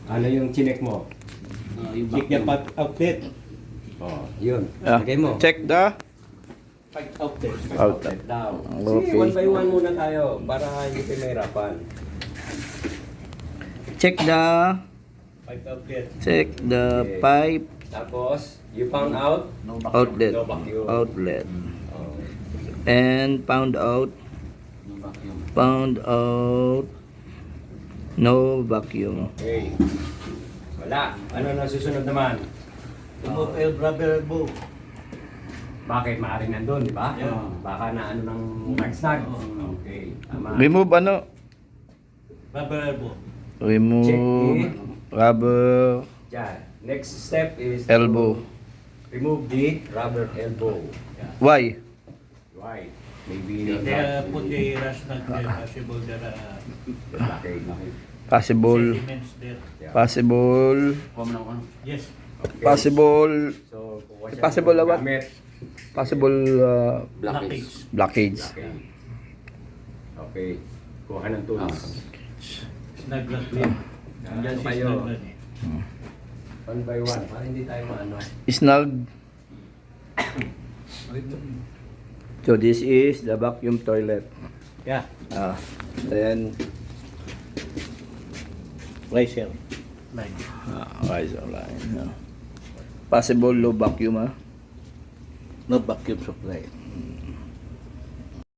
Ano yung chinek mo? Yung Check the pipe outlet. Oh, yun. Ah, Lagay mo. check the Pipe outlet. Outlet daw. Okay. Sige, one by one muna tayo para hindi tayo mahirapan. check the Pipe outlet. Okay. pipe Tapos, you found out? No vacuum. outlet Oh. and found out no vacuum. Okay. Wala. Ano na susunod naman? Remove el rubber elbow. Bakit? Maaaring nandun, di ba? Yeah. Baka na ano ng snag. Okay. Tama. Remove ano? Rubber elbow. Remove rubber Diyan. Next step is elbow. remove the rubber elbow. Why? Why? Maybe They put the rust nut there, possible there Okay. Possible sediments there. possible Yes. Okay. possible So, kuha siya Possible ng what? gamit. possible Blockage. blockage. Okay. Okay. Kuha ng tools. Snag nut there. Ano Yan si kayo? snag nut eh. One by one. Para hindi tayo maano. Snug. So this is the vacuum toilet. Yeah. Then Riser. Like. riser line. Possible low vacuum No vacuum supply.